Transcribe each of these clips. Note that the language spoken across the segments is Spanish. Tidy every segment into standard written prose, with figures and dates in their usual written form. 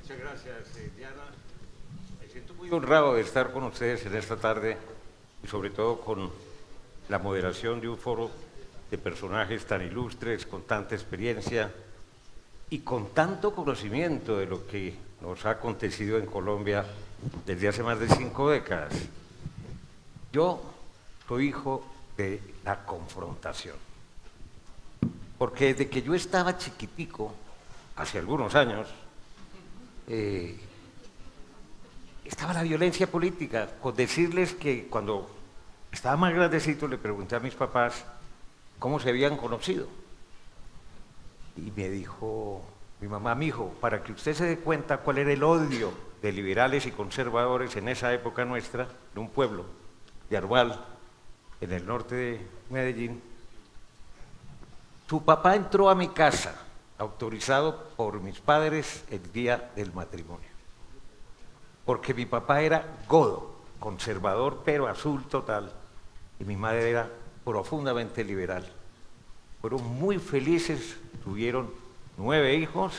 Muchas gracias, Diana. Me siento muy honrado de estar con ustedes en esta tarde y sobre todo con la moderación de un foro de personajes tan ilustres, con tanta experiencia y con tanto conocimiento de lo que nos ha acontecido en Colombia desde hace más de 5 décadas. Yo soy hijo de la confrontación, porque desde que yo estaba chiquitico, hace algunos años, estaba la violencia política. Con decirles que cuando estaba más grandecito le pregunté a mis papás cómo se habían conocido. Y me dijo mi mamá: mi hijo, para que usted se dé cuenta cuál era el odio de liberales y conservadores en esa época nuestra, de un pueblo de Arhual, en el norte de Medellín, su papá entró a mi casa, autorizado por mis padres el día del matrimonio, porque mi papá era godo, conservador pero azul total, y mi madre era profundamente liberal. Fueron muy felices, tuvieron 9 hijos,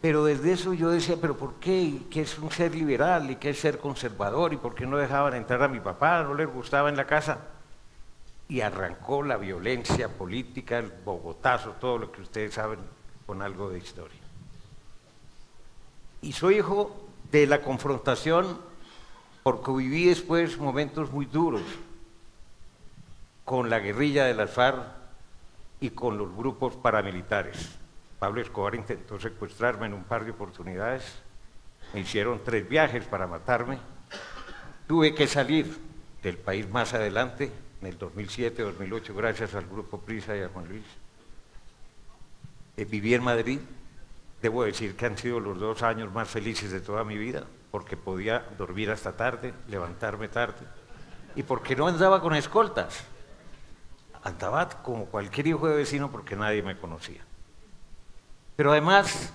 pero desde eso yo decía: pero ¿por qué? ¿Qué es un ser liberal y qué es ser conservador? ¿Y por qué no dejaban entrar a mi papá? ¿No les gustaba en la casa? Y arrancó la violencia política, el bogotazo, todo lo que ustedes saben con algo de historia. Y soy hijo de la confrontación porque viví después momentos muy duros con la guerrilla de las FARC y con los grupos paramilitares. Pablo Escobar intentó secuestrarme en un par de oportunidades, me hicieron 3 viajes para matarme, tuve que salir del país más adelante, en el 2007-2008, gracias al Grupo Prisa y a Juan Luis. Viví en Madrid, debo decir que han sido los 2 años más felices de toda mi vida, porque podía dormir hasta tarde, levantarme tarde, y porque no andaba con escoltas, andaba como cualquier hijo de vecino porque nadie me conocía. Pero además,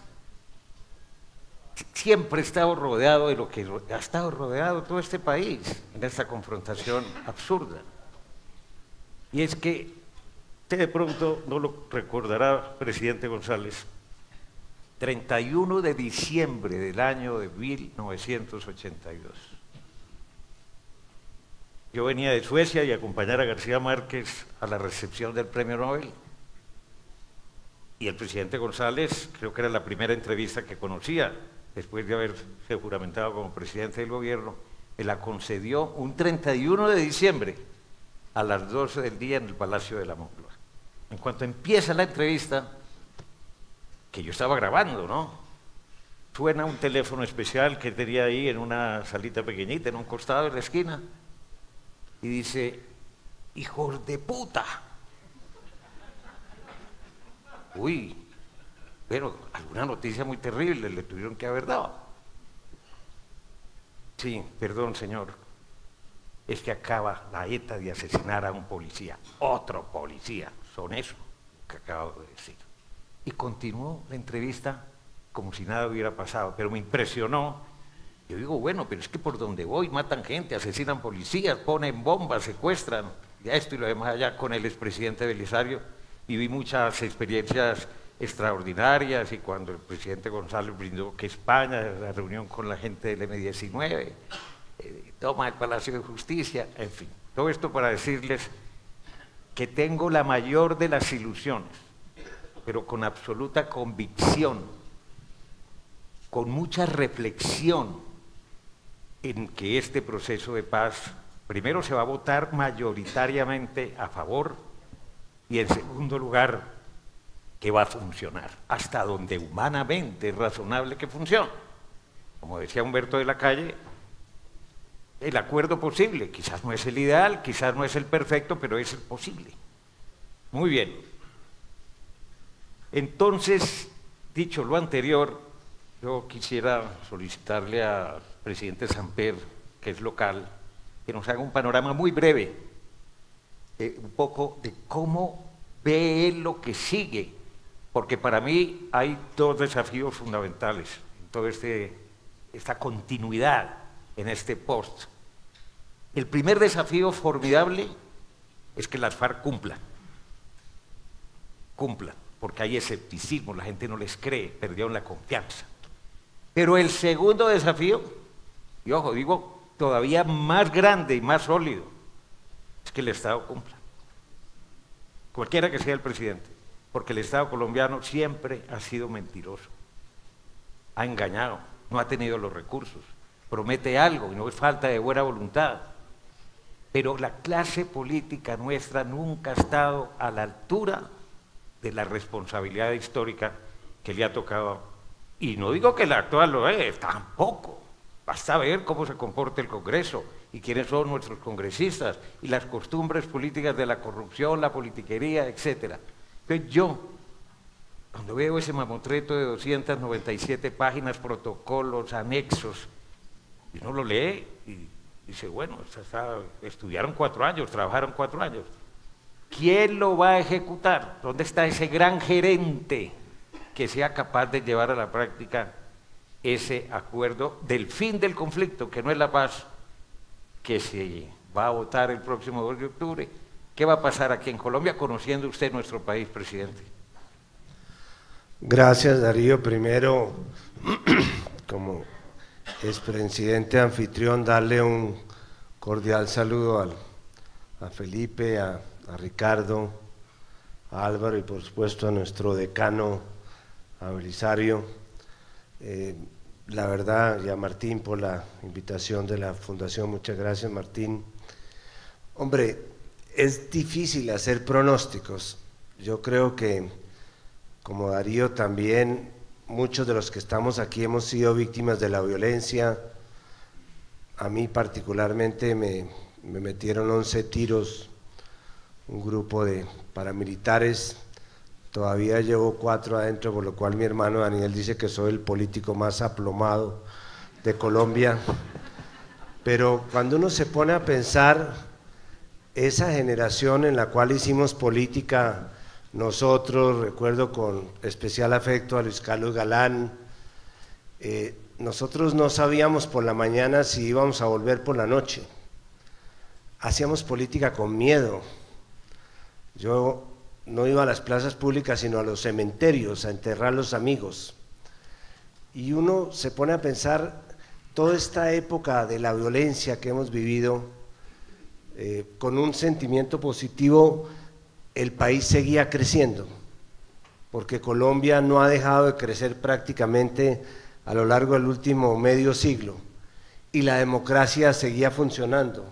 siempre he estado rodeado de lo que ha estado rodeado todo este país, en esta confrontación absurda. Y es que usted de pronto no lo recordará, presidente González, 31 de diciembre del año de 1982. Yo venía de Suecia y acompañar a García Márquez a la recepción del Premio Nobel. Y el presidente González, creo que era la primera entrevista que conocía, después de haberse juramentado como presidente del gobierno, me la concedió un 31 de diciembre a las 12 del día en el Palacio de la Moncloa. En cuanto empieza la entrevista, que yo estaba grabando, ¿no? Suena un teléfono especial que tenía ahí en una salita pequeñita, en un costado de la esquina, y dice: hijos de puta. Uy, bueno, alguna noticia muy terrible le tuvieron que haber dado. Sí, perdón, señor, es que acaba la ETA de asesinar a un policía, otro policía, son eso que acabo de decir. Y continuó la entrevista como si nada hubiera pasado, pero me impresionó. Yo digo: bueno, pero es que por donde voy matan gente, asesinan policías, ponen bombas, secuestran, ya esto y lo demás. Allá con el expresidente Belisario viví muchas experiencias extraordinarias, y cuando el presidente González brindó que España, la reunión con la gente del M-19, toma el Palacio de Justicia, en fin. Todo esto para decirles que tengo la mayor de las ilusiones, pero con absoluta convicción, con mucha reflexión, en que este proceso de paz, primero, se va a votar mayoritariamente a favor, y en segundo lugar, que va a funcionar hasta donde humanamente es razonable que funcione. Como decía Humberto de la Calle, el acuerdo posible, quizás no es el ideal, quizás no es el perfecto, pero es el posible. Muy bien. Entonces, dicho lo anterior, yo quisiera solicitarle al presidente Samper, que es local, que nos haga un panorama muy breve, un poco de cómo ve él lo que sigue, porque para mí hay 2 desafíos fundamentales en toda esta continuidad en este post. El primer desafío formidable es que las FARC cumplan, porque hay escepticismo, la gente no les cree, perdieron la confianza. Pero el segundo desafío, y ojo, digo todavía más grande y más sólido, es que el Estado cumpla, cualquiera que sea el presidente, porque el Estado colombiano siempre ha sido mentiroso, ha engañado, no ha tenido los recursos, promete algo y no es falta de buena voluntad, pero la clase política nuestra nunca ha estado a la altura de la responsabilidad histórica que le ha tocado, y no digo que la actual lo es, tampoco, basta ver cómo se comporta el Congreso y quiénes son nuestros congresistas y las costumbres políticas de la corrupción, la politiquería, etc. Entonces yo, cuando veo ese mamotreto de 297 páginas, protocolos, anexos, y uno lo lee y dice, bueno, estudiaron 4 años, trabajaron 4 años. ¿Quién lo va a ejecutar? ¿Dónde está ese gran gerente que sea capaz de llevar a la práctica ese acuerdo del fin del conflicto, que no es la paz, que se va a votar el próximo 2 de octubre? ¿Qué va a pasar aquí en Colombia, conociendo usted nuestro país, presidente? Gracias, Darío. Primero, como expresidente anfitrión, darle un cordial saludo a Felipe, a Ricardo, a Álvaro y por supuesto a nuestro decano, a Belisario, la verdad, y a Martín por la invitación de la Fundación. Muchas gracias, Martín. Hombre, es difícil hacer pronósticos. Yo creo que, como Darío también, muchos de los que estamos aquí hemos sido víctimas de la violencia. A mí particularmente me metieron 11 tiros, un grupo de paramilitares. Todavía llevo 4 adentro, por lo cual mi hermano Daniel dice que soy el político más aplomado de Colombia. Pero cuando uno se pone a pensar, esa generación en la cual hicimos política, nosotros, recuerdo con especial afecto a Luis Carlos Galán, nosotros no sabíamos por la mañana si íbamos a volver por la noche. Hacíamos política con miedo. Yo no iba a las plazas públicas, sino a los cementerios, a enterrar a los amigos. Y uno se pone a pensar, toda esta época de la violencia que hemos vivido, con un sentimiento positivo, el país seguía creciendo, porque Colombia no ha dejado de crecer prácticamente a lo largo del último medio siglo, y la democracia seguía funcionando,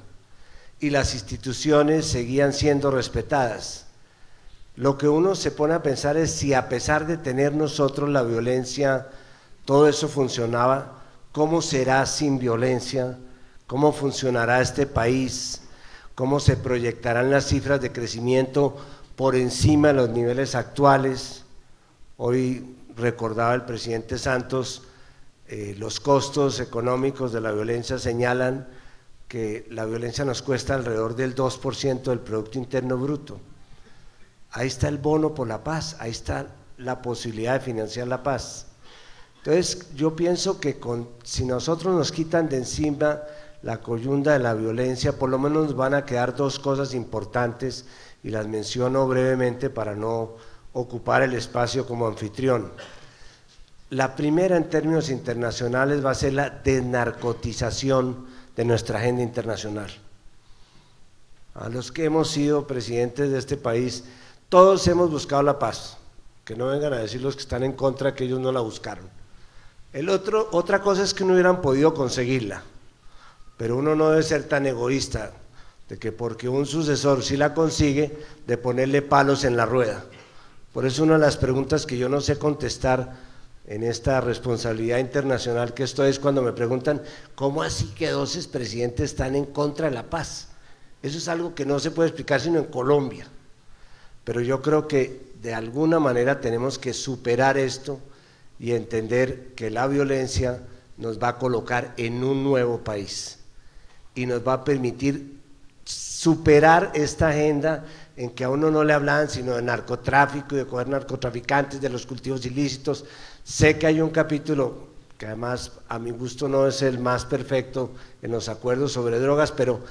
y las instituciones seguían siendo respetadas. Lo que uno se pone a pensar es si a pesar de tener nosotros la violencia, todo eso funcionaba, ¿cómo será sin violencia? ¿Cómo funcionará este país? ¿Cómo se proyectarán las cifras de crecimiento por encima de los niveles actuales? Hoy recordaba el presidente Santos, los costos económicos de la violencia señalan que la violencia nos cuesta alrededor del 2% del Producto Interno Bruto. Ahí está el bono por la paz, ahí está la posibilidad de financiar la paz. Entonces yo pienso que si nosotros nos quitan de encima la coyunda de la violencia, por lo menos nos van a quedar 2 cosas importantes, y las menciono brevemente para no ocupar el espacio como anfitrión. La primera, en términos internacionales, va a ser la desnarcotización de nuestra agenda internacional. A los que hemos sido presidentes de este país, todos hemos buscado la paz, que no vengan a decir los que están en contra que ellos no la buscaron. Otra cosa es que no hubieran podido conseguirla, pero uno no debe ser tan egoísta de que porque un sucesor sí la consigue, de ponerle palos en la rueda. Por eso una de las preguntas que yo no sé contestar en esta responsabilidad internacional que estoy es cuando me preguntan, ¿cómo así que 12 presidentes están en contra de la paz? Eso es algo que no se puede explicar sino en Colombia. Pero yo creo que de alguna manera tenemos que superar esto y entender que la violencia nos va a colocar en un nuevo país y nos va a permitir superar esta agenda en que a uno no le hablan sino de narcotráfico y de coger narcotraficantes, de los cultivos ilícitos. Sé que hay un capítulo que además a mi gusto no es el más perfecto en los acuerdos sobre drogas, pero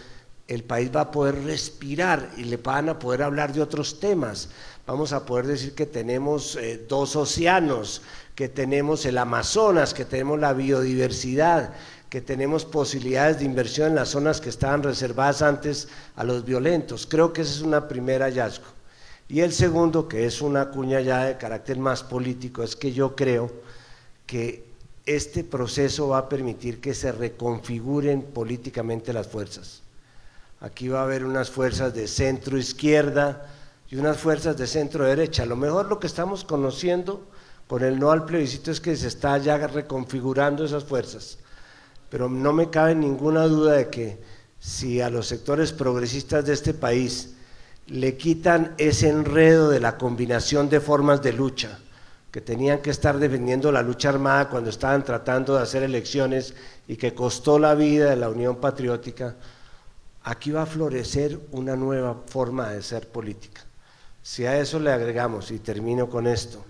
el país va a poder respirar y le van a poder hablar de otros temas. Vamos a poder decir que tenemos 2 océanos, que tenemos el Amazonas, que tenemos la biodiversidad, que tenemos posibilidades de inversión en las zonas que estaban reservadas antes a los violentos. Creo que ese es un primer hallazgo. Y el segundo, que es una cuña ya de carácter más político, es que yo creo que este proceso va a permitir que se reconfiguren políticamente las fuerzas. Aquí va a haber unas fuerzas de centro izquierda y unas fuerzas de centro derecha. A lo mejor lo que estamos conociendo con el no al plebiscito es que se está ya reconfigurando esas fuerzas, pero no me cabe ninguna duda de que si a los sectores progresistas de este país le quitan ese enredo de la combinación de formas de lucha, que tenían que estar defendiendo la lucha armada cuando estaban tratando de hacer elecciones y que costó la vida de la Unión Patriótica, aquí va a florecer una nueva forma de ser política. Si a eso le agregamos, y termino con esto,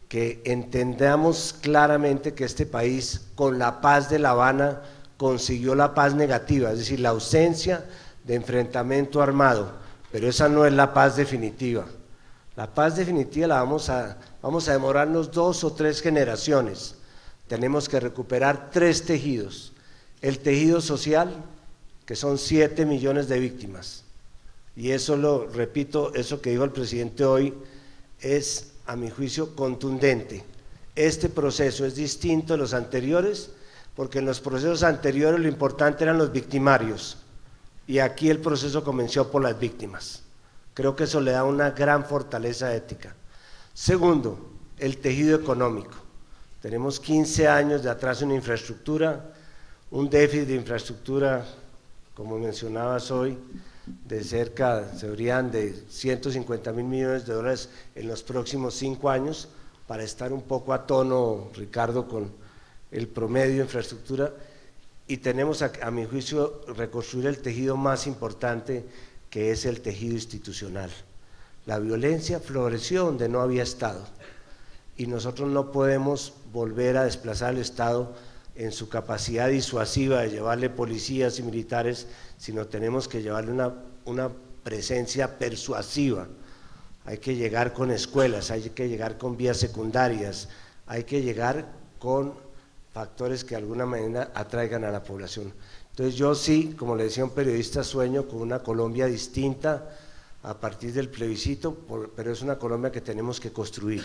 que entendamos claramente que este país, con la paz de La Habana, consiguió la paz negativa, es decir, la ausencia de enfrentamiento armado, pero esa no es la paz definitiva. La paz definitiva la vamos a demorarnos 2 o 3 generaciones. Tenemos que recuperar 3 tejidos. El tejido social, que son 7 millones de víctimas. Y eso lo repito, eso que dijo el presidente hoy es, a mi juicio, contundente. Este proceso es distinto de los anteriores, porque en los procesos anteriores lo importante eran los victimarios, y aquí el proceso comenzó por las víctimas. Creo que eso le da una gran fortaleza ética. Segundo, el tejido económico. Tenemos 15 años de atraso en infraestructura, un déficit de infraestructura, como mencionabas hoy, de cerca, serían de 150.000 millones de dólares en los próximos 5 años, para estar un poco a tono, Ricardo, con el promedio de infraestructura, y tenemos, a mi juicio, reconstruir el tejido más importante, que es el tejido institucional. La violencia floreció donde no había Estado, y nosotros no podemos volver a desplazar al Estado en su capacidad disuasiva de llevarle policías y militares, sino tenemos que llevarle una presencia persuasiva. Hay que llegar con escuelas, hay que llegar con vías secundarias, hay que llegar con factores que de alguna manera atraigan a la población. Entonces yo sí, como le decía un periodista, sueño con una Colombia distinta a partir del plebiscito, pero es una Colombia que tenemos que construir,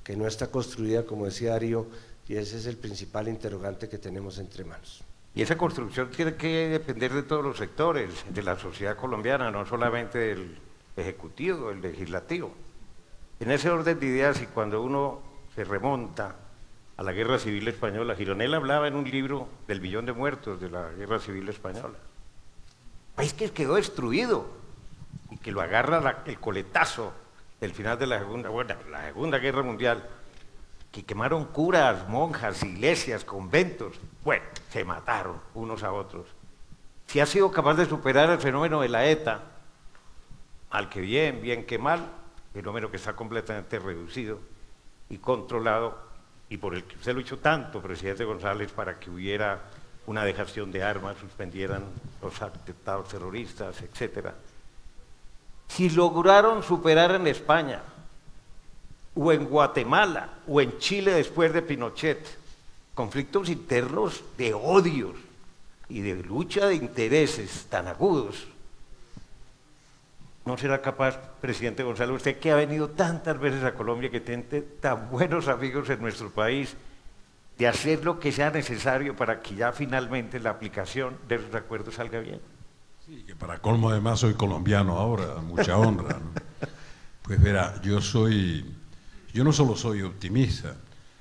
que no está construida, como decía Darío, y ese es el principal interrogante que tenemos entre manos. Y esa construcción tiene que depender de todos los sectores de la sociedad colombiana, no solamente del ejecutivo, del legislativo. En ese orden de ideas, y cuando uno se remonta a la Guerra Civil Española, Gironella hablaba en un libro del 1.000.000 de muertos de la Guerra Civil Española. País que quedó destruido y que lo agarra el coletazo del final de la Segunda Guerra Mundial, que quemaron curas, monjas, iglesias, conventos. Bueno, se mataron unos a otros. Si ha sido capaz de superar el fenómeno de la ETA, mal que bien, bien que mal, fenómeno que está completamente reducido y controlado, y por el que usted luchó tanto, presidente González, para que hubiera una dejación de armas, suspendieran los atentados terroristas, etcétera. Si lograron superar en España, o en Guatemala, o en Chile después de Pinochet, conflictos internos de odios y de lucha de intereses tan agudos, ¿no será capaz, presidente González, usted que ha venido tantas veces a Colombia, que tiene tan buenos amigos en nuestro país, de hacer lo que sea necesario para que ya finalmente la aplicación de esos acuerdos salga bien? Sí, que para colmo además soy colombiano ahora, mucha honra, ¿no? Pues verá, yo no solo soy optimista,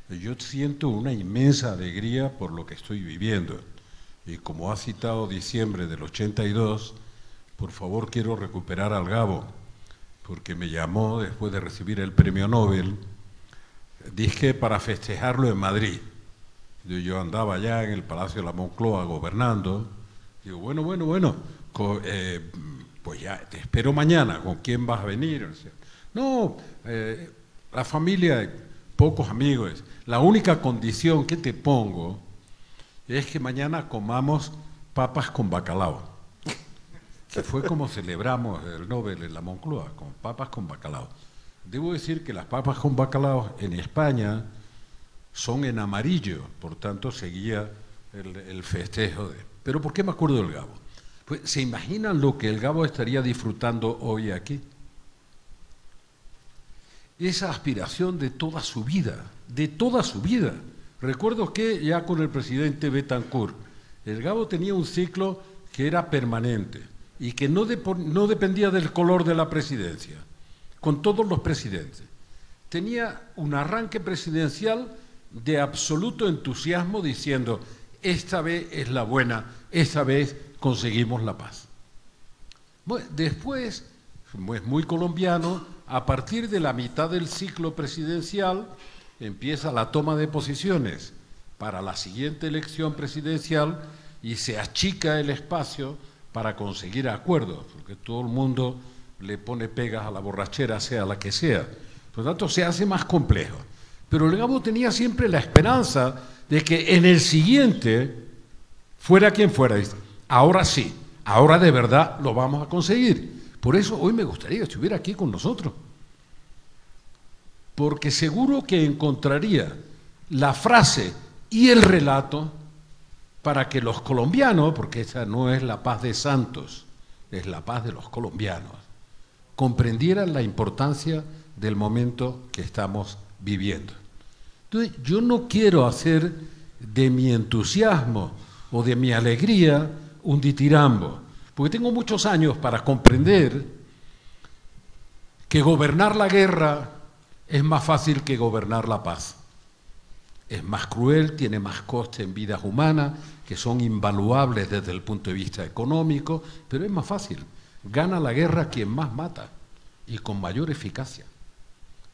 yo siento una inmensa alegría por lo que estoy viviendo. Y como ha citado diciembre del 82, por favor quiero recuperar al Gabo, porque me llamó después de recibir el premio Nobel, dije para festejarlo en Madrid. Yo andaba allá en el Palacio de la Moncloa gobernando, digo, bueno, pues ya te espero mañana, ¿con quién vas a venir? No, la familia, pocos amigos, la única condición que te pongo es que mañana comamos papas con bacalao, que fue como celebramos el Nobel en la Moncloa, con papas con bacalao. Debo decir que las papas con bacalao en España son en amarillo, por tanto seguía el festejo de... ¿Pero por qué me acuerdo del Gabo? Pues, ¿se imaginan lo que el Gabo estaría disfrutando hoy aquí? Esa aspiración de toda su vida, de toda su vida. Recuerdo que ya con el presidente Betancourt, el Gabo tenía un ciclo que era permanente y que no dependía del color de la presidencia, con todos los presidentes. Tenía un arranque presidencial de absoluto entusiasmo diciendo, esta vez es la buena, esta vez conseguimos la paz. Bueno, después, es muy colombiano, a partir de la mitad del ciclo presidencial empieza la toma de posiciones para la siguiente elección presidencial y se achica el espacio para conseguir acuerdos, porque todo el mundo le pone pegas a la borrachera, sea la que sea. Por lo tanto, se hace más complejo. Pero el Gabo tenía siempre la esperanza de que en el siguiente, fuera quien fuera, ahora sí, ahora de verdad lo vamos a conseguir. Por eso hoy me gustaría que estuviera aquí con nosotros, porque seguro que encontraría la frase y el relato para que los colombianos, porque esa no es la paz de Santos, es la paz de los colombianos, comprendieran la importancia del momento que estamos viviendo. Entonces, yo no quiero hacer de mi entusiasmo o de mi alegría un ditirambo, porque tengo muchos años para comprender que gobernar la guerra es más fácil que gobernar la paz. Es más cruel, tiene más coste en vidas humanas, que son invaluables desde el punto de vista económico, pero es más fácil. Gana la guerra quien más mata y con mayor eficacia.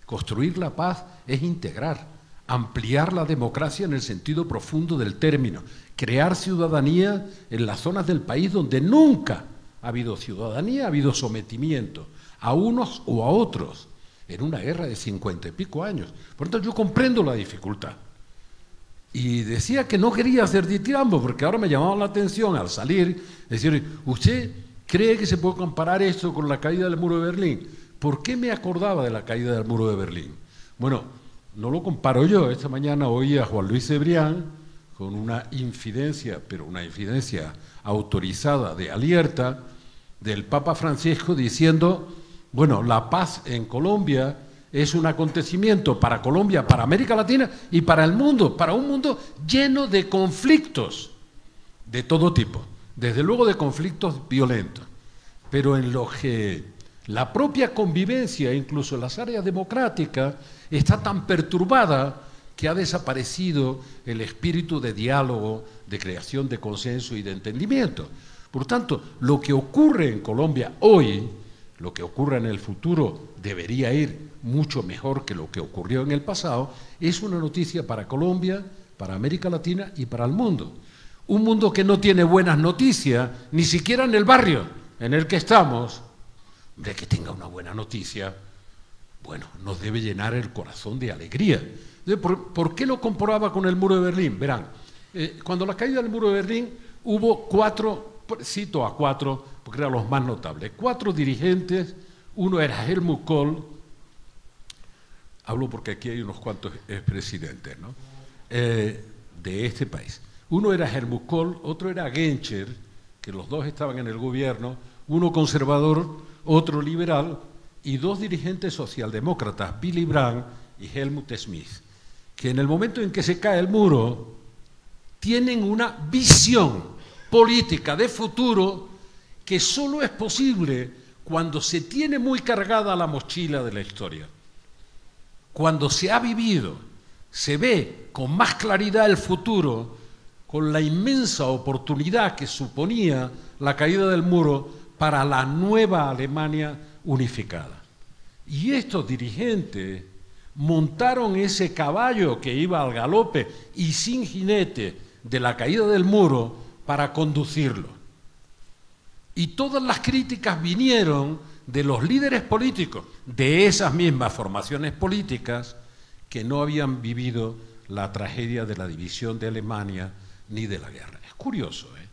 Construir la paz es integrar, ampliar la democracia en el sentido profundo del término, crear ciudadanía en las zonas del país donde nunca ha habido ciudadanía, ha habido sometimiento a unos o a otros, en una guerra de 50 y pico años. Por lo tanto, yo comprendo la dificultad. Y decía que no quería hacer ditirambo, porque ahora me llamaba la atención al salir, decir, ¿usted cree que se puede comparar esto con la caída del muro de Berlín? ¿Por qué me acordaba de la caída del muro de Berlín? Bueno, no lo comparo yo. Esta mañana oí a Juan Luis Cebrián con una infidencia, pero una infidencia autorizada de alerta del Papa Francisco diciendo, bueno, la paz en Colombia es un acontecimiento para Colombia, para América Latina y para el mundo, para un mundo lleno de conflictos de todo tipo, desde luego de conflictos violentos, pero en los que la propia convivencia, incluso en las áreas democráticas, está tan perturbada que ha desaparecido el espíritu de diálogo, de creación de consenso y de entendimiento. Por tanto, lo que ocurre en Colombia hoy, lo que ocurra en el futuro debería ir mucho mejor que lo que ocurrió en el pasado, es una noticia para Colombia, para América Latina y para el mundo. Un mundo que no tiene buenas noticias, ni siquiera en el barrio en el que estamos. Hombre, que tenga una buena noticia, bueno, nos debe llenar el corazón de alegría. ¿Por qué lo comparaba con el muro de Berlín? Verán, cuando la caída del muro de Berlín hubo cito a cuatro, porque eran los más notables, 4 dirigentes. Uno era Helmut Kohl, hablo porque aquí hay unos cuantos expresidentes, ¿no? De este país. Uno era Helmut Kohl, otro era Genscher, que los dos estaban en el gobierno, uno conservador, otro liberal, y 2 dirigentes socialdemócratas, Willy Brandt y Helmut Schmidt, que en el momento en que se cae el muro, tienen una visión política de futuro que solo es posible cuando se tiene muy cargada la mochila de la historia. Cuando se ha vivido, se ve con más claridad el futuro, con la inmensa oportunidad que suponía la caída del muro para la nueva Alemania unificada. Y estos dirigentes montaron ese caballo que iba al galope y sin jinete de la caída del muro para conducirlo. Y todas las críticas vinieron de los líderes políticos de esas mismas formaciones políticas que no habían vivido la tragedia de la división de Alemania ni de la guerra. Es curioso, ¿eh?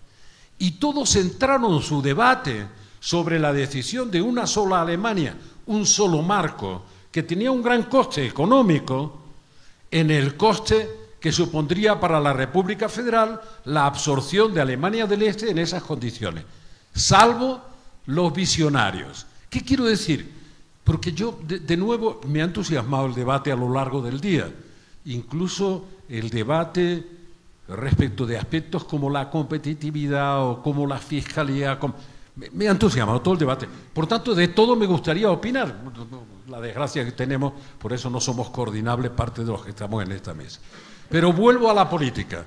Y todos centraron su debate sobre la decisión de una sola Alemania, un solo marco, que tenía un gran coste económico, en el coste que supondría para la República Federal la absorción de Alemania del Este en esas condiciones, salvo los visionarios. ¿Qué quiero decir? Porque yo, de nuevo, me ha entusiasmado el debate a lo largo del día, incluso el debate respecto de aspectos como la competitividad o como la fiscalidad. Me ha entusiasmado todo el debate. Por tanto, de todo me gustaría opinar. La desgracia que tenemos, por eso no somos coordinables parte de los que estamos en esta mesa. Pero vuelvo a la política.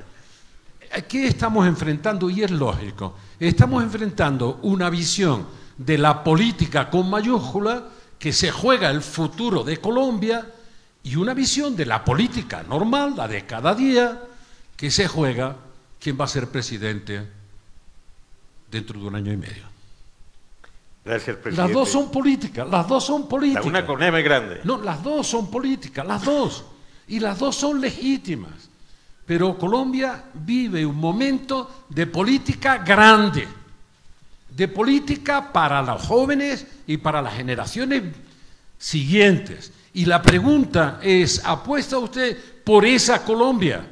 ¿Qué estamos enfrentando? Y es lógico. Estamos enfrentando una visión de la política con mayúscula que se juega el futuro de Colombia y una visión de la política normal, la de cada día, que se juega quién va a ser presidente dentro de un año y medio. Gracias, presidente. Las dos son políticas, las dos son políticas. La una con M grande. No, las dos son políticas, las dos. Y las dos son legítimas. Pero Colombia vive un momento de política grande, de política para los jóvenes y para las generaciones siguientes. Y la pregunta es, ¿apuesta usted por esa Colombia?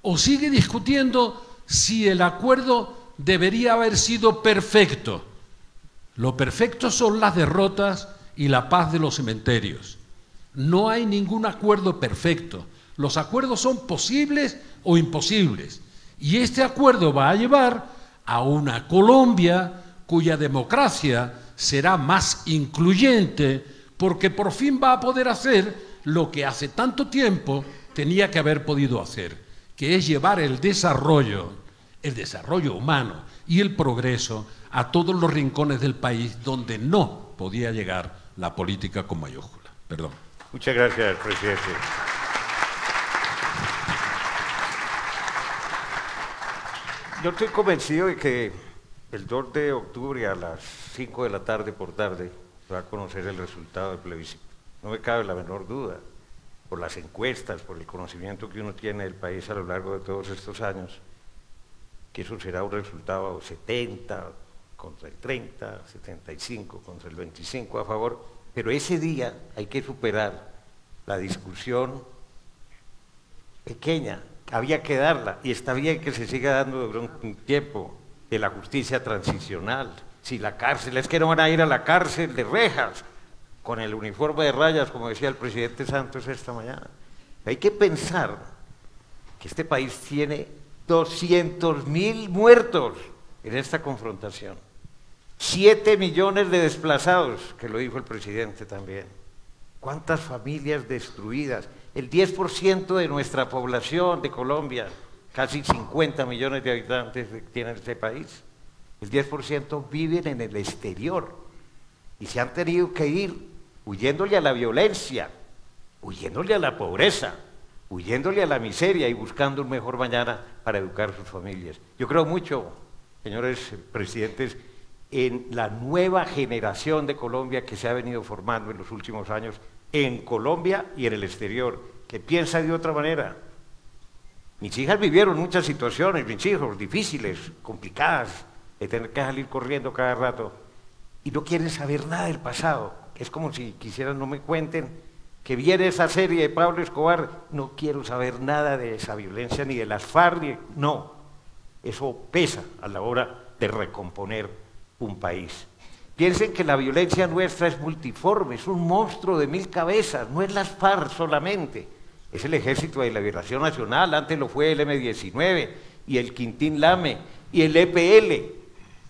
¿O sigue discutiendo si el acuerdo debería haber sido perfecto? Lo perfecto son las derrotas y la paz de los cementerios. No hay ningún acuerdo perfecto. Los acuerdos son posibles o imposibles. Y este acuerdo va a llevar a una Colombia cuya democracia será más incluyente, porque por fin va a poder hacer lo que hace tanto tiempo tenía que haber podido hacer, que es llevar el desarrollo humano y el progreso a todos los rincones del país donde no podía llegar la política con mayúscula. Perdón. Muchas gracias, presidente. Yo estoy convencido de que el 2 de octubre a las 5 de la tarde por tarde se va a conocer el resultado del plebiscito. No me cabe la menor duda, por las encuestas, por el conocimiento que uno tiene del país a lo largo de todos estos años, que eso será un resultado 70 contra el 30, 75 contra el 25 a favor, pero ese día hay que superar la discusión pequeña, había que darla, y está bien que se siga dando durante un tiempo, de la justicia transicional. Si la cárcel, es que no van a ir a la cárcel de rejas, con el uniforme de rayas, como decía el presidente Santos esta mañana. Hay que pensar que este país tiene 200.000 muertos en esta confrontación, 7 millones de desplazados, que lo dijo el presidente también. ¿Cuántas familias destruidas? El 10% de nuestra población de Colombia, casi 50 millones de habitantes tiene este país, el 10% viven en el exterior y se han tenido que ir huyéndole a la violencia, huyéndole a la pobreza, huyéndole a la miseria y buscando un mejor mañana para educar sus familias. Yo creo mucho, señores presidentes, en la nueva generación de Colombia que se ha venido formando en los últimos años en Colombia y en el exterior, que piensa de otra manera. Mis hijas vivieron muchas situaciones, mis hijos, difíciles, complicadas, de tener que salir corriendo cada rato, y no quieren saber nada del pasado. Es como si quisieran, no me cuenten, que viene esa serie de Pablo Escobar, no quiero saber nada de esa violencia, ni de las FARC, no. Eso pesa a la hora de recomponer un país. Piensen que la violencia nuestra es multiforme, es un monstruo de 1000 cabezas, no es las FARC solamente, es el Ejército de Liberación Nacional, antes lo fue el M-19, y el Quintín Lame, y el EPL,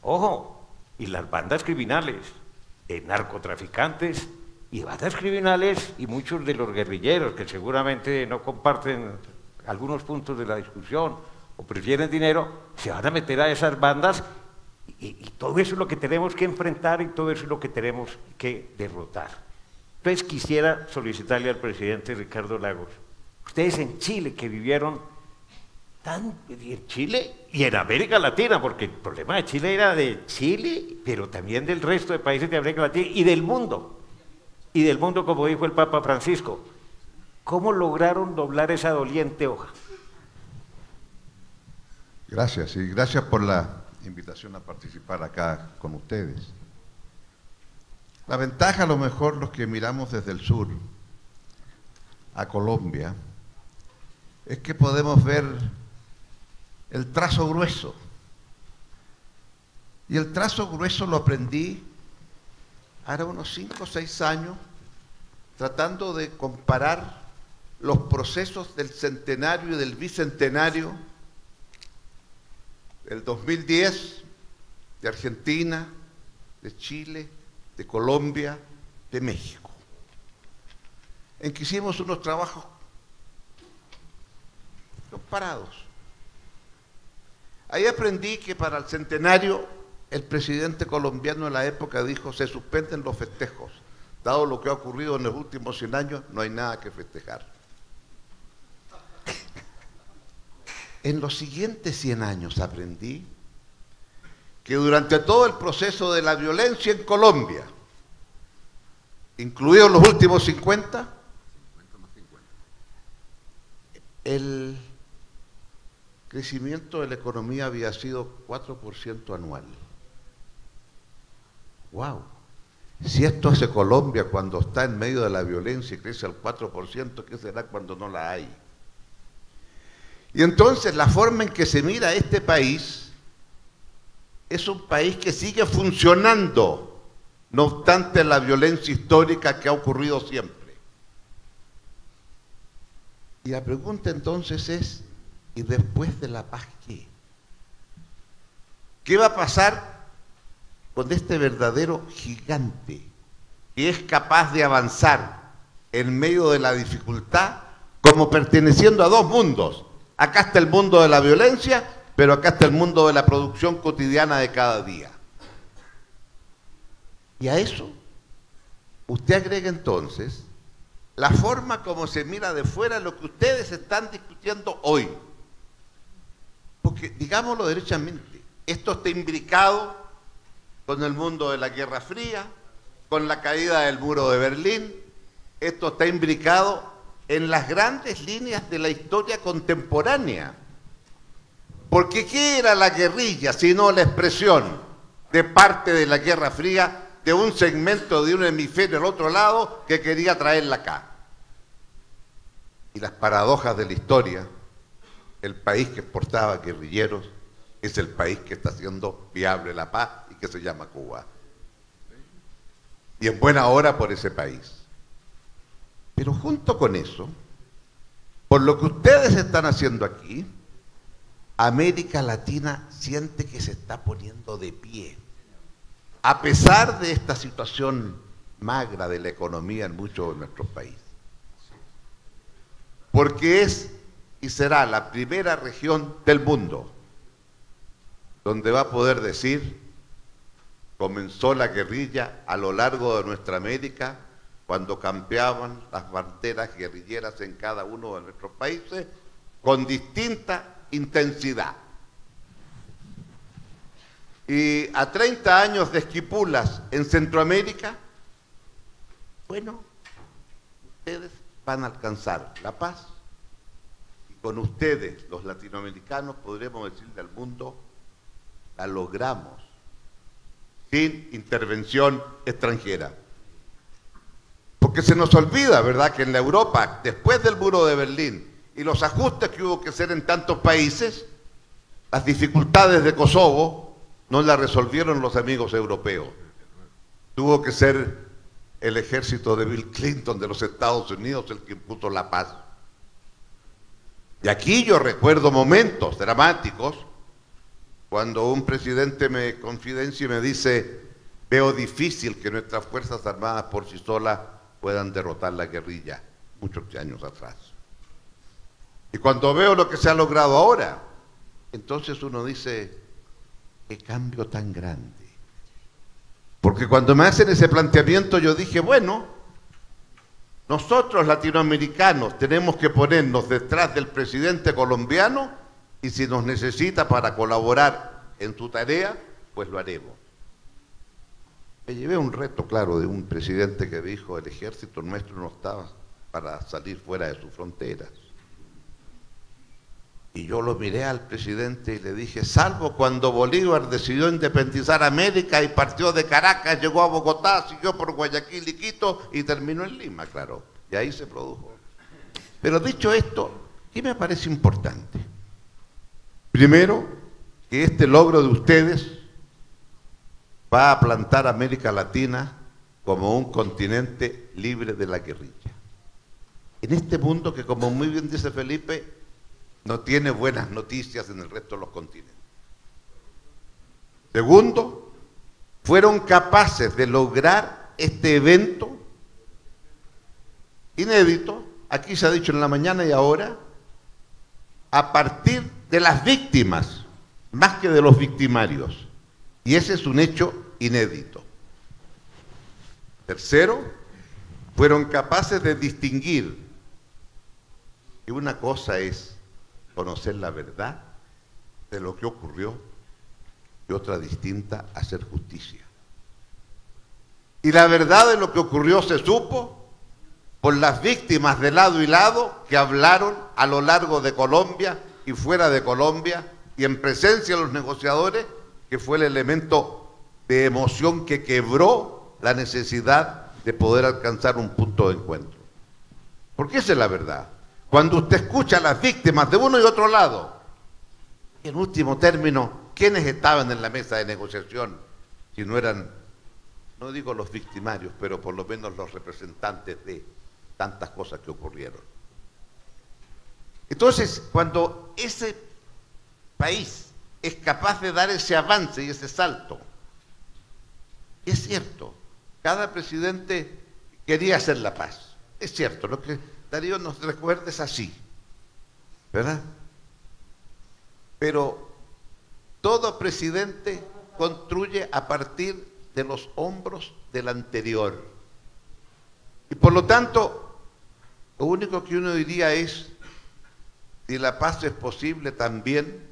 ojo, y las bandas criminales, narcotraficantes, y bandas criminales, y muchos de los guerrilleros, que seguramente no comparten algunos puntos de la discusión, o prefieren dinero, se van a meter a esas bandas, y todo eso es lo que tenemos que enfrentar y todo eso es lo que tenemos que derrotar. Entonces quisiera solicitarle al presidente Ricardo Lagos, ustedes en Chile que vivieron en Chile y en América Latina, porque el problema de Chile era de Chile, pero también del resto de países de América Latina y del mundo, como dijo el Papa Francisco. ¿Cómo lograron doblar esa doliente hoja? Gracias, y gracias por la invitación a participar acá con ustedes. La ventaja, a lo mejor, los que miramos desde el sur a Colombia, es que podemos ver el trazo grueso. Y el trazo grueso lo aprendí hace unos 5 o 6 años, tratando de comparar los procesos del centenario y del bicentenario del 2010 de Argentina, de Chile, de Colombia, de México, en que hicimos unos trabajos comparados. Ahí aprendí que para el centenario el presidente colombiano en la época dijo: se suspenden los festejos, dado lo que ha ocurrido en los últimos 100 años, no hay nada que festejar. En los siguientes 100 años aprendí que durante todo el proceso de la violencia en Colombia, incluidos los últimos 50, el crecimiento de la economía había sido 4% anual. ¡Wow! Si esto hace Colombia cuando está en medio de la violencia y crece al 4%, ¿qué será cuando no la hay? Y entonces la forma en que se mira este país es un país que sigue funcionando, no obstante la violencia histórica que ha ocurrido siempre. Y la pregunta entonces es: ¿y después de la paz qué? ¿Qué va a pasar con este verdadero gigante que es capaz de avanzar en medio de la dificultad como perteneciendo a dos mundos? Acá está el mundo de la violencia, pero acá está el mundo de la producción cotidiana de cada día. Y a eso usted agrega entonces la forma como se mira de fuera lo que ustedes están discutiendo hoy. Porque, digámoslo derechamente, esto está imbricado con el mundo de la Guerra Fría, con la caída del muro de Berlín. Esto está imbricado en las grandes líneas de la historia contemporánea. Porque ¿qué era la guerrilla sino la expresión de parte de la Guerra Fría de un segmento de un hemisferio al otro lado que quería traerla acá? Y las paradojas de la historia: el país que exportaba guerrilleros es el país que está haciendo viable la paz y que se llama Cuba. Y en buena hora por ese país. Pero junto con eso, por lo que ustedes están haciendo aquí, América Latina siente que se está poniendo de pie, a pesar de esta situación magra de la economía en muchos de nuestros países. Porque es y será la primera región del mundo donde va a poder decir: comenzó la guerrilla a lo largo de nuestra América cuando campeaban las banderas guerrilleras en cada uno de nuestros países con distinta intensidad. Y a 30 años de Esquipulas en Centroamérica, bueno, ustedes van a alcanzar la paz. Y con ustedes, los latinoamericanos, podremos decirle al mundo: la logramos, sin intervención extranjera. Porque se nos olvida, ¿verdad?, que en la Europa, después del muro de Berlín y los ajustes que hubo que hacer en tantos países, las dificultades de Kosovo no las resolvieron los amigos europeos. Tuvo que ser el ejército de Bill Clinton de los Estados Unidos el que impuso la paz. Y aquí yo recuerdo momentos dramáticos cuando un presidente me confidencia y me dice: veo difícil que nuestras Fuerzas Armadas por sí solas puedan derrotar la guerrilla, muchos años atrás. Y cuando veo lo que se ha logrado ahora, entonces uno dice: qué cambio tan grande. Porque cuando me hacen ese planteamiento yo dije: bueno, nosotros latinoamericanos tenemos que ponernos detrás del presidente colombiano y si nos necesita para colaborar en su tarea, pues lo haremos. Me llevé un reto, claro, de un presidente que dijo: el ejército nuestro no estaba para salir fuera de sus fronteras. Y yo lo miré al presidente y le dije: salvo cuando Bolívar decidió independizar América y partió de Caracas, llegó a Bogotá, siguió por Guayaquil y Quito y terminó en Lima, claro. Y ahí se produjo. Pero dicho esto, ¿Qué me parece importante? Primero, que este logro de ustedes va a plantar a América Latina como un continente libre de la guerrilla. En este mundo que, como muy bien dice Felipe, no tiene buenas noticias en el resto de los continentes. Segundo, fueron capaces de lograr este evento inédito, aquí se ha dicho en la mañana y ahora, a partir de las víctimas, más que de los victimarios. Y ese es un hecho inédito. Tercero, fueron capaces de distinguir que una cosa es conocer la verdad de lo que ocurrió y otra distinta, hacer justicia. Y la verdad de lo que ocurrió se supo por las víctimas de lado y lado que hablaron a lo largo de Colombia y fuera de Colombia y en presencia de los negociadores, que fue el elemento de emoción que quebró la necesidad de poder alcanzar un punto de encuentro. Porque esa es la verdad. Cuando usted escucha a las víctimas de uno y otro lado, en último término, ¿quiénes estaban en la mesa de negociación? Si no eran, no digo los victimarios, pero por lo menos los representantes de tantas cosas que ocurrieron. Entonces, cuando ese país es capaz de dar ese avance y ese salto, es cierto, cada presidente quería hacer la paz. Es cierto, lo que Darío nos recuerda es así, ¿verdad? Pero todo presidente construye a partir de los hombros del anterior. Y por lo tanto, lo único que uno diría es, si la paz es posible también,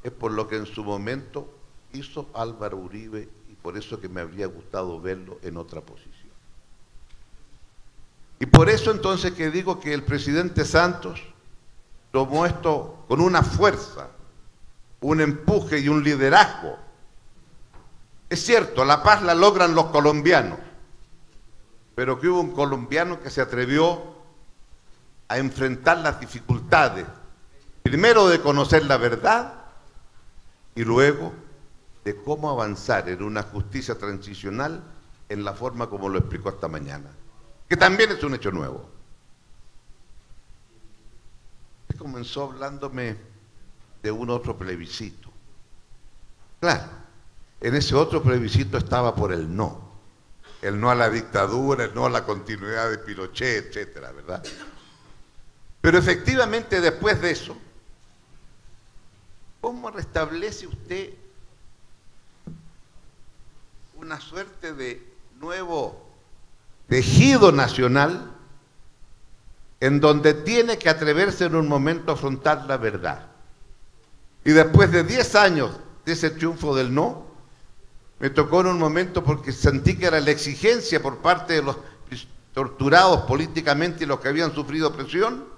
es por lo que en su momento hizo Álvaro Uribe, y por eso que me habría gustado verlo en otra posición. Y por eso entonces que digo que el presidente Santos tomó esto con una fuerza, un empuje y un liderazgo. Es cierto, la paz la logran los colombianos, pero que hubo un colombiano que se atrevió a enfrentar las dificultades, primero de conocer la verdad y luego de cómo avanzar en una justicia transicional en la forma como lo explicó esta mañana, que también es un hecho nuevo. Él comenzó hablándome de un otro plebiscito. Claro, en ese otro plebiscito estaba por el no a la dictadura, el no a la continuidad de Pinochet, etcétera, ¿verdad? Pero efectivamente después de eso, ¿cómo restablece usted una suerte de nuevo tejido nacional en donde tiene que atreverse en un momento a afrontar la verdad? Y después de 10 años de ese triunfo del no, me tocó en un momento, porque sentí que era la exigencia por parte de los torturados políticamente y los que habían sufrido presión,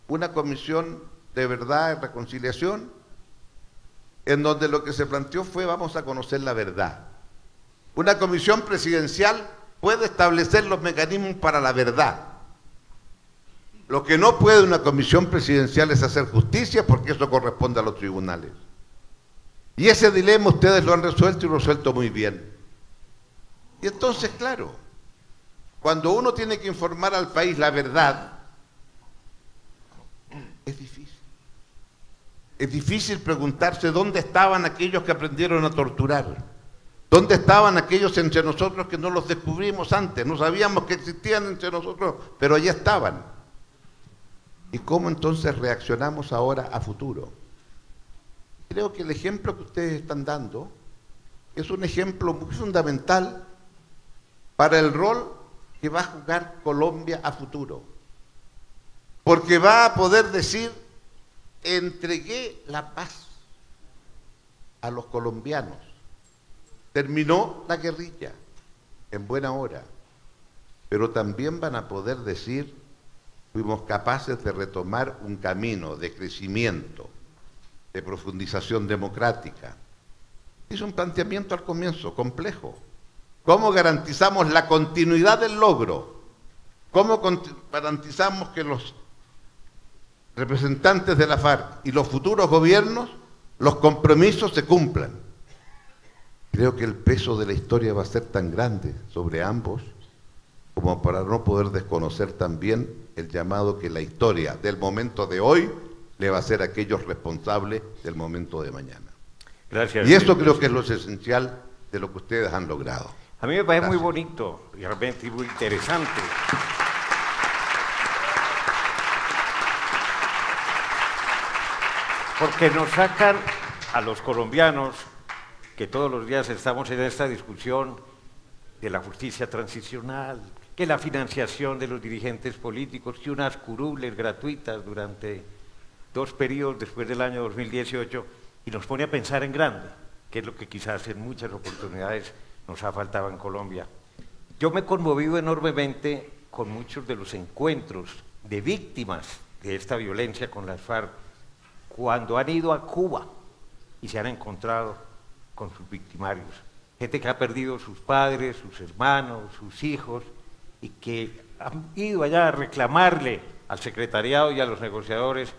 una comisión de verdad y reconciliación, en donde lo que se planteó fue: vamos a conocer la verdad. Una comisión presidencial puede establecer los mecanismos para la verdad. Lo que no puede una comisión presidencial es hacer justicia, porque eso corresponde a los tribunales. Y ese dilema ustedes lo han resuelto y lo han resuelto muy bien. Y entonces, claro, cuando uno tiene que informar al país la verdad, es difícil. Es difícil preguntarse dónde estaban aquellos que aprendieron a torturar. ¿Dónde estaban aquellos entre nosotros que no los descubrimos antes? No sabíamos que existían entre nosotros, pero allí estaban. ¿Y cómo entonces reaccionamos ahora a futuro? Creo que el ejemplo que ustedes están dando es un ejemplo muy fundamental para el rol que va a jugar Colombia a futuro. Porque va a poder decir: entregué la paz a los colombianos. Terminó la guerrilla en buena hora. Pero también van a poder decir: fuimos capaces de retomar un camino de crecimiento, de profundización democrática. Hizo un planteamiento al comienzo complejo. ¿Cómo garantizamos la continuidad del logro? ¿Cómo garantizamos que los representantes de la FARC y los futuros gobiernos, los compromisos se cumplan. Creo que el peso de la historia va a ser tan grande sobre ambos como para no poder desconocer también el llamado que la historia del momento de hoy le va a hacer a aquellos responsables del momento de mañana. Gracias. Y eso creo que es lo esencial de lo que ustedes han logrado. A mí me parece muy Gracias. bonito y realmente muy interesante. Porque nos sacan a los colombianos, que todos los días estamos en esta discusión de la justicia transicional, que la financiación de los dirigentes políticos, que unas curules gratuitas durante 2 periodos después del año 2018, y nos pone a pensar en grande, que es lo que quizás en muchas oportunidades nos ha faltado en Colombia. Yo me he conmovido enormemente con muchos de los encuentros de víctimas de esta violencia con las FARC, cuando han ido a Cuba y se han encontrado con sus victimarios. Gente que ha perdido sus padres, sus hermanos, sus hijos, y que han ido allá a reclamarle al secretariado y a los negociadores: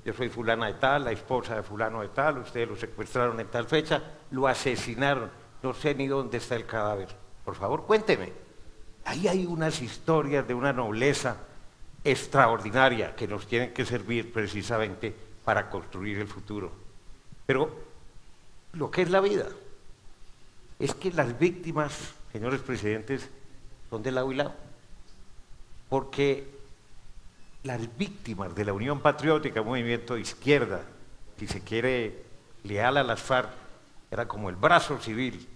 yo soy fulana de tal, la esposa de fulano de tal, ustedes lo secuestraron en tal fecha, lo asesinaron, no sé ni dónde está el cadáver. Por favor, cuénteme. Ahí hay unas historias de una nobleza extraordinaria que nos tienen que servir precisamente para construir el futuro. Pero lo que es la vida es que las víctimas, señores presidentes, son de lado y lado. Porque las víctimas de la Unión Patriótica, un movimiento de izquierda, si se quiere, leal a las FARC, era como el brazo civil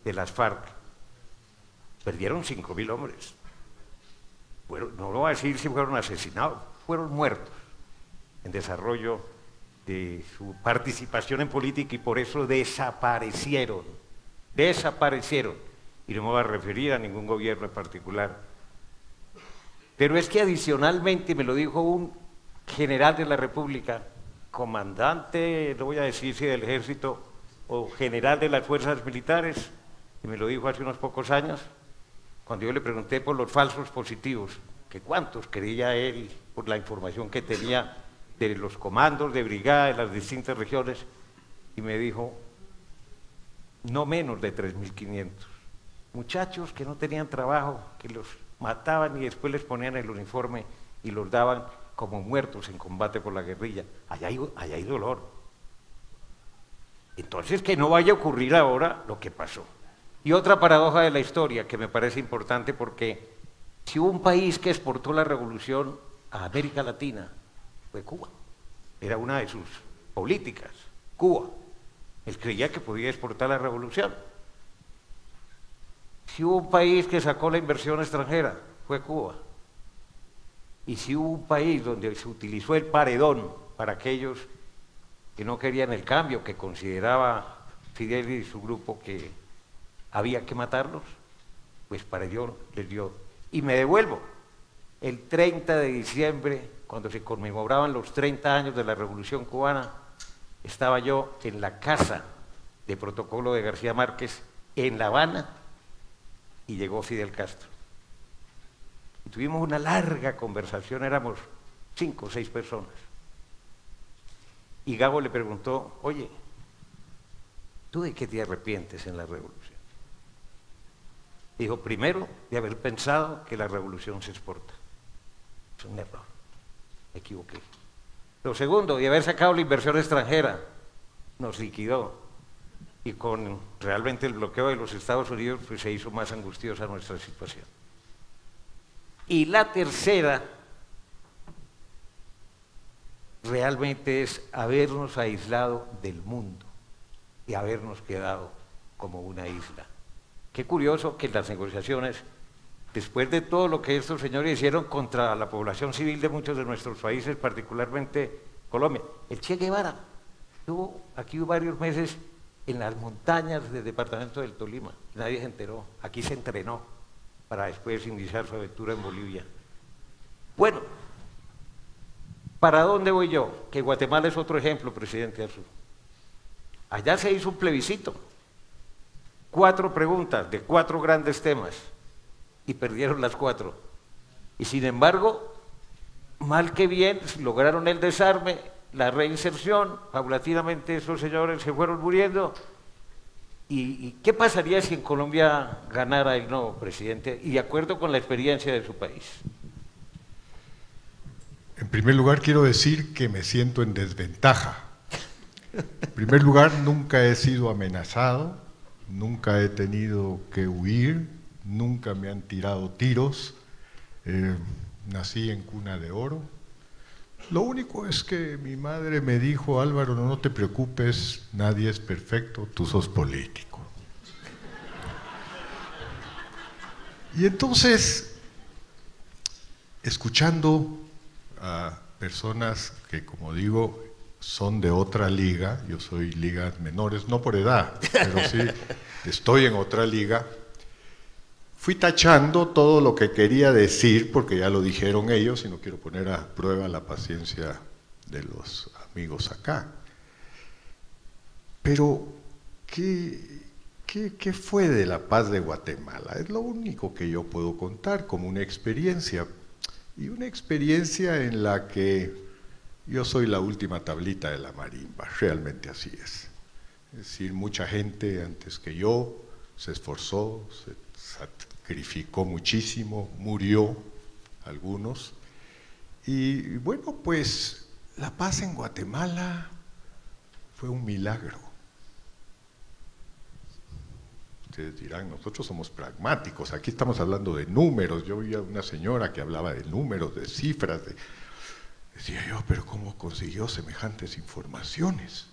de las FARC, perdieron 5.000 hombres. No lo voy a decir si fueron asesinados, fueron muertos en desarrollo de su participación en política, y por eso desaparecieron. Y no me voy a referir a ningún gobierno en particular. Pero es que adicionalmente, me lo dijo un general de la República, comandante, no voy a decir si del ejército o general de las fuerzas militares, y me lo dijo hace unos pocos años, cuando yo le pregunté por los falsos positivos, que cuántos creía él por la información que tenía de los comandos de brigada de las distintas regiones, y me dijo, no menos de 3.500. Muchachos que no tenían trabajo, que los mataban y después les ponían el uniforme y los daban como muertos en combate por la guerrilla. Allá hay dolor. Entonces, que no vaya a ocurrir ahora lo que pasó. Y otra paradoja de la historia que me parece importante, porque si hubo un país que exportó la revolución a América Latina, fue Cuba. Era una de sus políticas, Cuba. Él creía que podía exportar la revolución. Si hubo un país que sacó la inversión extranjera, fue Cuba. Y si hubo un país donde se utilizó el paredón para aquellos que no querían el cambio, que consideraba Fidel y su grupo que había que matarlos, pues para ello les dio. Y me devuelvo. El 30 de diciembre, cuando se conmemoraban los 30 años de la Revolución Cubana, estaba yo en la casa de protocolo de García Márquez, en La Habana, y llegó Fidel Castro. Y tuvimos una larga conversación, éramos 5 o 6 personas. Y Gabo le preguntó, oye, ¿tú de qué te arrepientes en la revolución? Dijo, primero, de haber pensado que la revolución se exporta. Es un error, me equivoqué. Lo segundo, de haber sacado la inversión extranjera, nos liquidó. Y con realmente el bloqueo de los Estados Unidos, pues se hizo más angustiosa nuestra situación. Y la tercera, realmente es habernos aislado del mundo y habernos quedado como una isla. Qué curioso que en las negociaciones, después de todo lo que estos señores hicieron contra la población civil de muchos de nuestros países, particularmente Colombia, el Che Guevara estuvo aquí varios meses en las montañas del departamento del Tolima, nadie se enteró, aquí se entrenó para después iniciar su aventura en Bolivia. Bueno, ¿para dónde voy yo? Que Guatemala es otro ejemplo, presidente Arzú. Allá se hizo un plebiscito, 4 preguntas de 4 grandes temas, y perdieron las 4. Y sin embargo, mal que bien, lograron el desarme, la reinserción, paulatinamente esos señores se fueron muriendo. ¿Y qué pasaría si en Colombia ganara el nuevo presidente y de acuerdo con la experiencia de su país? En primer lugar, quiero decir que me siento en desventaja. En primer lugar, nunca he sido amenazado, nunca he tenido que huir, nunca me han tirado tiros, nací en cuna de oro. Lo único es que mi madre me dijo: Álvaro, no te preocupes, nadie es perfecto, tú sos político. Y entonces, escuchando a personas que, como digo, son de otra liga, yo soy ligas menores, no por edad, pero sí estoy en otra liga, fui tachando todo lo que quería decir, porque ya lo dijeron ellos, y no quiero poner a prueba la paciencia de los amigos acá. Pero, ¿qué fue de la paz de Guatemala? Es lo único que yo puedo contar como una experiencia, y una experiencia en la que yo soy la última tablita de la marimba, realmente así es. Es decir, mucha gente antes que yo se esforzó, se sacrificó muchísimo, murió algunos, y bueno, pues la paz en Guatemala fue un milagro. Ustedes dirán, nosotros somos pragmáticos, aquí estamos hablando de números. Yo vi a una señora que hablaba de números, de cifras, decía yo, pero ¿cómo consiguió semejantes informaciones?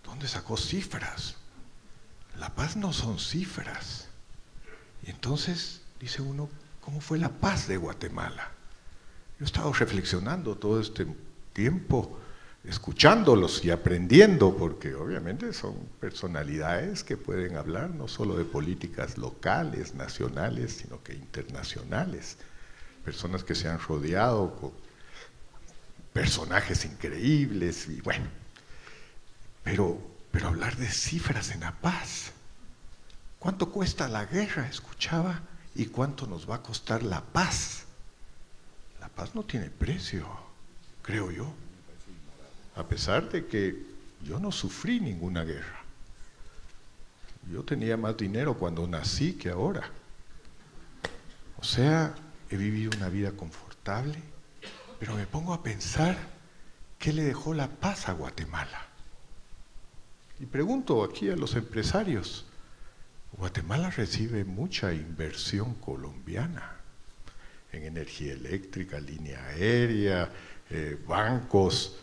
¿Dónde sacó cifras? La paz no son cifras. Y entonces dice uno, ¿cómo fue la paz de Guatemala? Yo he estado reflexionando todo este tiempo, escuchándolos y aprendiendo, porque obviamente son personalidades que pueden hablar no solo de políticas locales, nacionales, sino que internacionales. Personas que se han rodeado con personajes increíbles, y bueno, pero hablar de cifras en la paz. ¿Cuánto cuesta la guerra? Escuchaba. ¿Y cuánto nos va a costar la paz? La paz no tiene precio, creo yo. A pesar de que yo no sufrí ninguna guerra. Yo tenía más dinero cuando nací que ahora. O sea, he vivido una vida confortable, pero me pongo a pensar, ¿qué le dejó la paz a Guatemala? Y pregunto aquí a los empresarios, Guatemala recibe mucha inversión colombiana en energía eléctrica, línea aérea, bancos.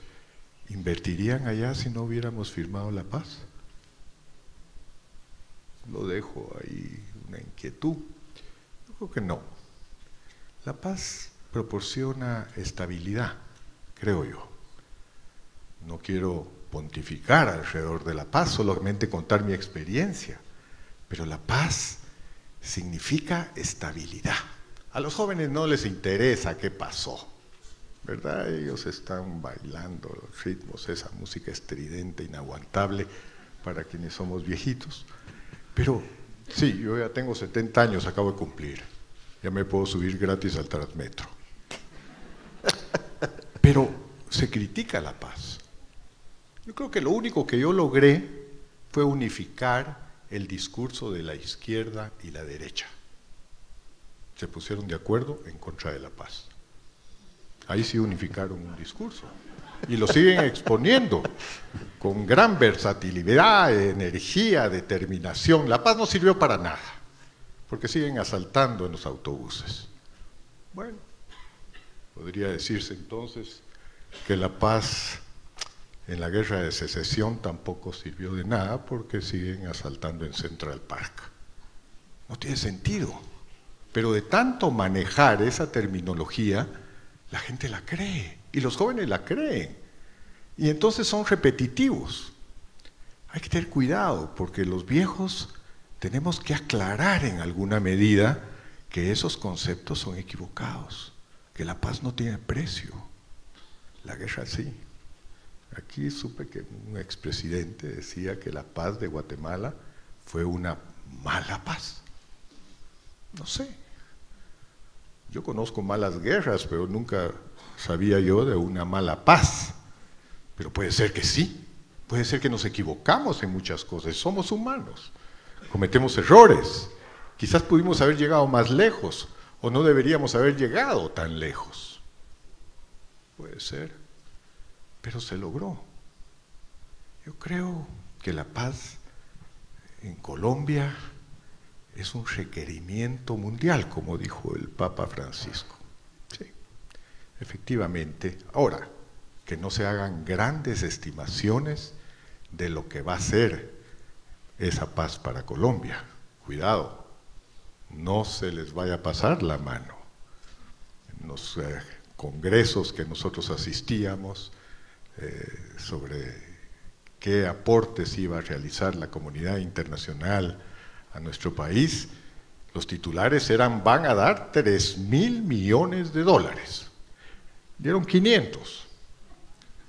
¿Invertirían allá si no hubiéramos firmado la paz? Lo dejo ahí, una inquietud. Yo creo que no. La paz proporciona estabilidad, creo yo. No quiero pontificar alrededor de la paz, solamente contar mi experiencia. Pero la paz significa estabilidad. A los jóvenes no les interesa qué pasó, ¿verdad? Ellos están bailando los ritmos, esa música estridente, inaguantable para quienes somos viejitos. Pero sí, yo ya tengo 70 años, acabo de cumplir. Ya me puedo subir gratis al Transmetro. Pero se critica la paz. Yo creo que lo único que yo logré fue unificar el discurso de la izquierda y la derecha. Se pusieron de acuerdo en contra de la paz. Ahí sí unificaron un discurso. Y lo siguen exponiendo con gran versatilidad, energía, determinación. La paz no sirvió para nada, porque siguen asaltando en los autobuses. Bueno, podría decirse entonces que la paz en la guerra de secesión tampoco sirvió de nada, porque siguen asaltando en Central Park. No tiene sentido. Pero de tanto manejar esa terminología, la gente la cree, y los jóvenes la creen. Y entonces son repetitivos. Hay que tener cuidado, porque los viejos tenemos que aclarar en alguna medida que esos conceptos son equivocados, que la paz no tiene precio, la guerra sí. Aquí supe que un expresidente decía que la paz de Guatemala fue una mala paz. No sé. Yo conozco malas guerras, pero nunca sabía yo de una mala paz, pero puede ser que sí, puede ser que nos equivocamos en muchas cosas, somos humanos, cometemos errores, quizás pudimos haber llegado más lejos o no deberíamos haber llegado tan lejos, puede ser, pero se logró. Yo creo que la paz en Colombia es un requerimiento mundial, como dijo el Papa Francisco. Sí, efectivamente. Ahora, que no se hagan grandes estimaciones de lo que va a ser esa paz para Colombia. Cuidado, no se les vaya a pasar la mano. En los congresos que nosotros asistíamos sobre qué aportes iba a realizar la comunidad internacional a nuestro país, los titulares eran: van a dar 3.000 millones de dólares. Dieron 500,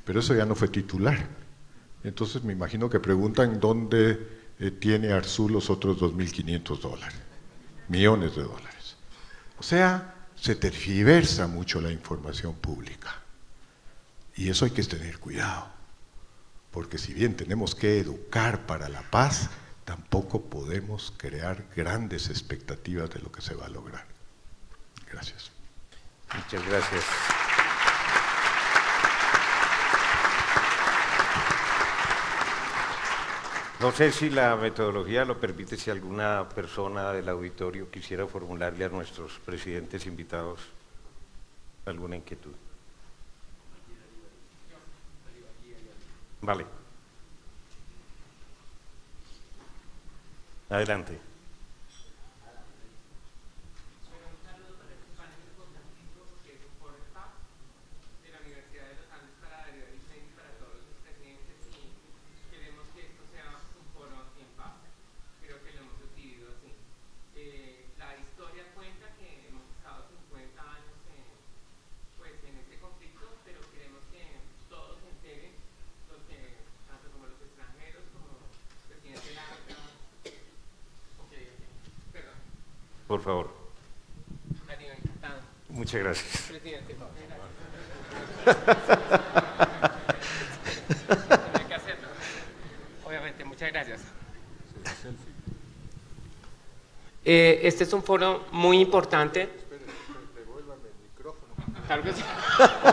pero eso ya no fue titular. Entonces me imagino que preguntan dónde tiene Arzú los otros 2.500 dólares, millones de dólares. O sea, se tergiversa mucho la información pública. Y eso hay que tener cuidado, porque si bien tenemos que educar para la paz, tampoco podemos crear grandes expectativas de lo que se va a lograr. Gracias. Muchas gracias. No sé si la metodología lo permite, si alguna persona del auditorio quisiera formularle a nuestros presidentes invitados alguna inquietud. Vale. Adelante. Por favor. Muchas gracias. Presidente. Obviamente, muchas gracias. Este es un foro muy importante. Devuélvame el micrófono. Claro que sí.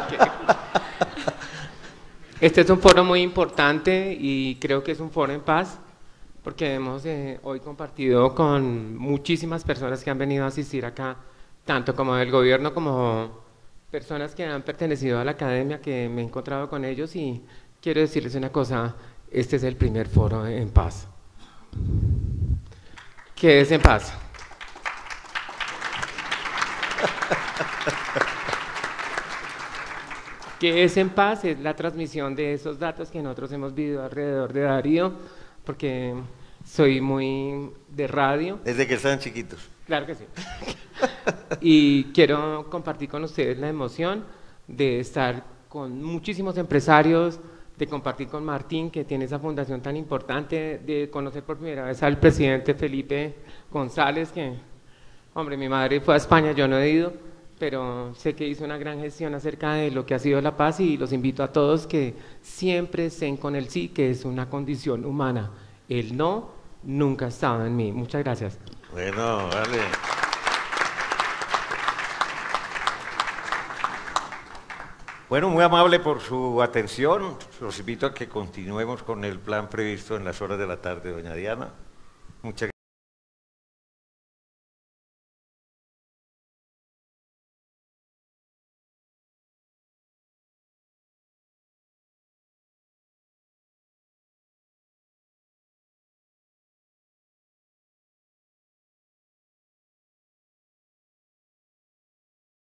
Okay. Este es un foro muy importante y creo que es un foro en paz, porque hemos hoy compartido con muchísimas personas que han venido a asistir acá, tanto como del gobierno como personas que han pertenecido a la academia, que me he encontrado con ellos, y quiero decirles una cosa: este es el primer foro en paz. ¿Qué es en paz? ¿Qué es en paz? Es la transmisión de esos datos que nosotros hemos vivido alrededor de Darío, porque soy muy de radio. Desde que estaban chiquitos. Claro que sí. Y quiero compartir con ustedes la emoción de estar con muchísimos empresarios, de compartir con Martín, que tiene esa fundación tan importante, de conocer por primera vez al presidente Felipe González, que, hombre, mi madre fue a España, yo no he ido, pero sé que hizo una gran gestión acerca de lo que ha sido la paz, y los invito a todos que siempre estén con el sí, que es una condición humana. El no nunca ha estado en mí. Muchas gracias. Bueno, vale. Bueno, muy amable por su atención. Los invito a que continuemos con el plan previsto en las horas de la tarde, doña Diana. Muchas gracias.